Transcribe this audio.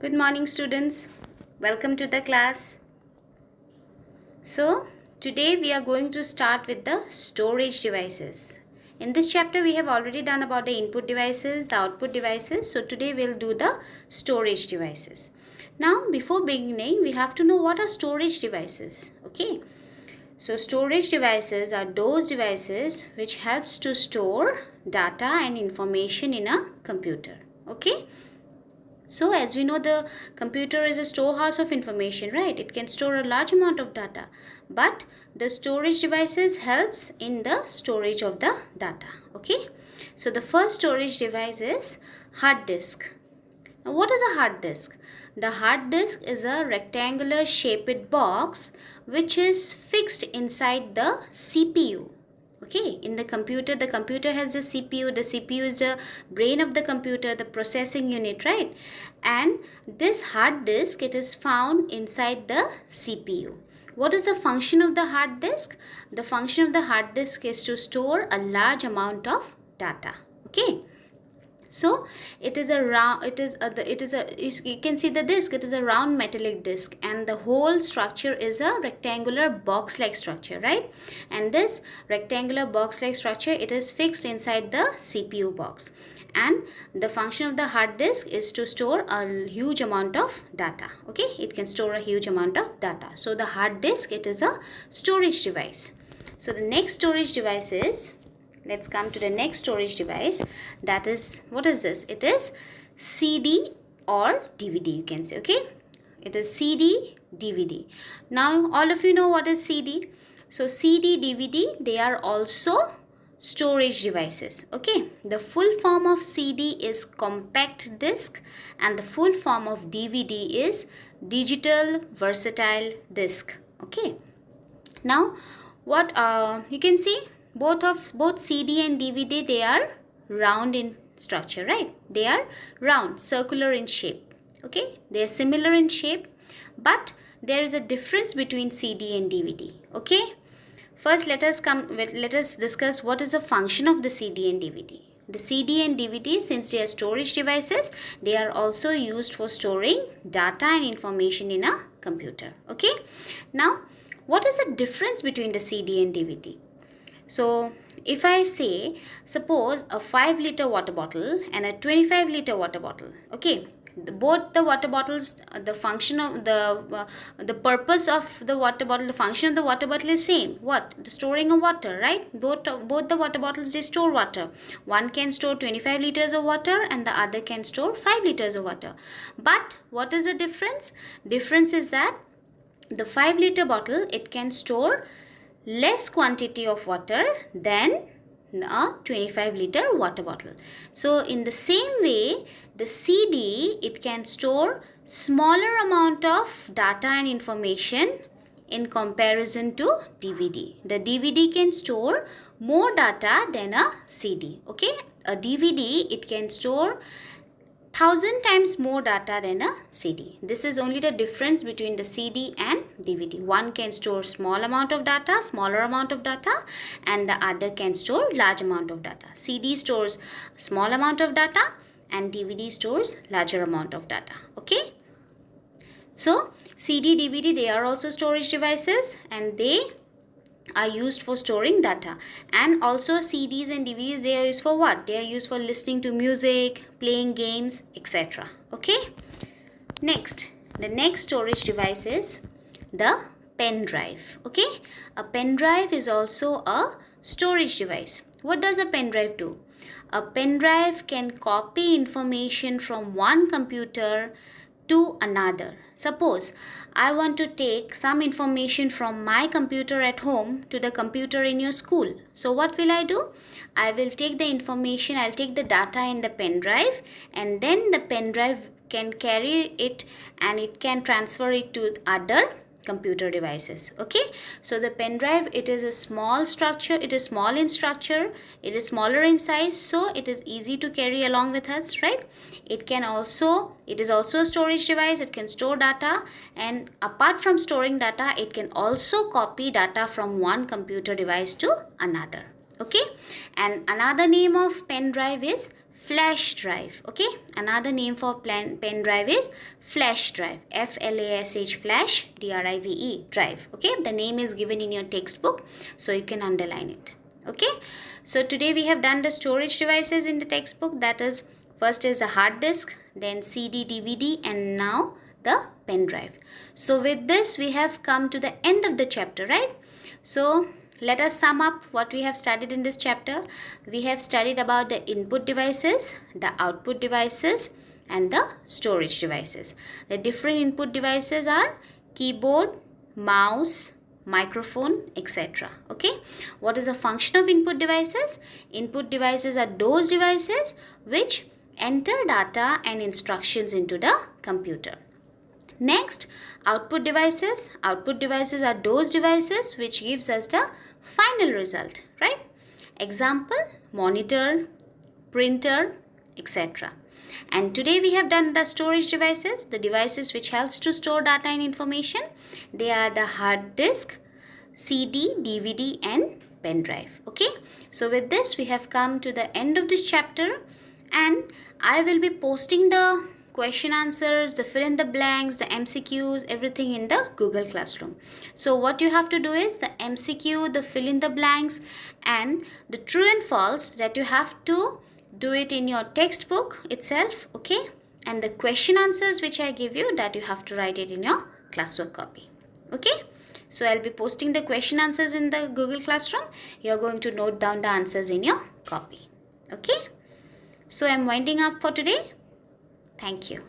Good morning, students. Welcome to the class. So, today we are going to start with the storage devices. In this chapter, we have already done about the input devices, the output devices. So, today we'll do the storage devices. Now, before beginning, we have to know what are storage devices. Okay. So, storage devices are those devices which helps to store data and information in a computer. Okay. So as we know, the computer is a storehouse of information, right? It can store a large amount of data, but the storage devices helps in the storage of the data. Okay. So the first storage device is hard disk. Now what is a hard disk? The hard disk is a rectangular shaped box which is fixed inside the CPU. Okay, in the computer has the CPU is the brain of the computer, the processing unit, right? And this hard disk, it is found inside the CPU. What is the function of the hard disk? The function of the hard disk is to store a large amount of data. Okay. So it is a round, you can see the disk, it is a round metallic disk, and the whole structure is a rectangular box like structure, right? And this rectangular box like structure, it is fixed inside the CPU box, and the function of the hard disk is to store a huge amount of data. Okay, it can store a huge amount of data. So the hard disk, it is a storage device. So the next storage device is, let's come to the next storage device. That is, what is this? It is CD or DVD, you can say. Okay, it is CD DVD. Now all of you know what is CD. So CD DVD, they are also storage devices. Okay, the full form of CD is compact disc, and the full form of DVD is digital versatile disc. Okay, now what you can see, both CD and DVD, they are round in structure, right? They are round, circular in shape. Okay, they are similar in shape, but there is a difference between CD and DVD. Okay, first let us discuss what is the function of the CD and DVD. The CD and DVD, since they are storage devices, they are also used for storing data and information in a computer. Okay, now what is the difference between the CD and DVD? So if I say, suppose a 5-liter water bottle and a 25-liter water bottle. Okay, both the water bottles, the function of the purpose of the water bottle, the function of the water bottle is same. What? The storing of water, right? Both the water bottles, they store water. One can store 25 liters of water and the other can store 5 liters of water. But what is the difference? Difference is that the 5-liter bottle, it can store less quantity of water than a 25-liter water bottle. So in the same way, the CD, it can store smaller amount of data and information in comparison to DVD. The DVD can store more data than a CD. Okay, a DVD, it can store 1000 times more data than a CD. This is only the difference between the CD and DVD. One can store smaller amount of data, and the other can store large amount of data. CD stores small amount of data and DVD stores larger amount of data. Okay. So CD, DVD, they are also storage devices, and they are used for storing data. And also CDs and DVDs, they are used for what? They are used for listening to music, playing games, etc. Okay, next, the next storage device is the pen drive. Okay, a pen drive is also a storage device. What does a pen drive do? A pen drive can copy information from one computer to another. Suppose I want to take some information from my computer at home to the computer in your school. So what will I do? I will take the information, I'll take the data in the pen drive, and then the pen drive can carry it and it can transfer it to other computer devices. Okay, so the pen drive, it is a small structure, it is small in structure, it is smaller in size, so it is easy to carry along with us, right? It is also a storage device. It can store data, and apart from storing data, it can also copy data from one computer device to another. Okay, and another name of pen drive is flash drive. Okay, another name for pen drive is flash drive. F-L-A-S-H, flash, D-R-I-V-E, drive. Okay, the name is given in your textbook, so you can underline it. Okay, so today we have done the storage devices in the textbook. That is, first is the hard disk, then CD-DVD, and now the pen drive. So with this we have come to the end of the chapter, right? So let us sum up what we have studied in this chapter. We have studied about the input devices, the output devices, and the storage devices. The different input devices are keyboard, mouse, microphone, etc. Okay, what is the function of input devices? Input devices are those devices which enter data and instructions into the computer. Next, output devices. Output devices are those devices which gives us the final result, right? Example, monitor, printer, etc. And today we have done the storage devices, the devices which helps to store data and information. They are the hard disk, CD, DVD, and pen drive. Okay, so with this we have come to the end of this chapter, and I will be posting the question answers, the fill in the blanks, the MCQs, everything in the Google Classroom. So what you have to do is the MCQ, the fill in the blanks, and the true and false, that you have to do it in your textbook itself. Okay, and the question answers which I give you, that you have to write it in your classwork copy. Okay, so I'll be posting the question answers in the Google Classroom. You're going to note down the answers in your copy. Okay, so I'm winding up for today. Thank you.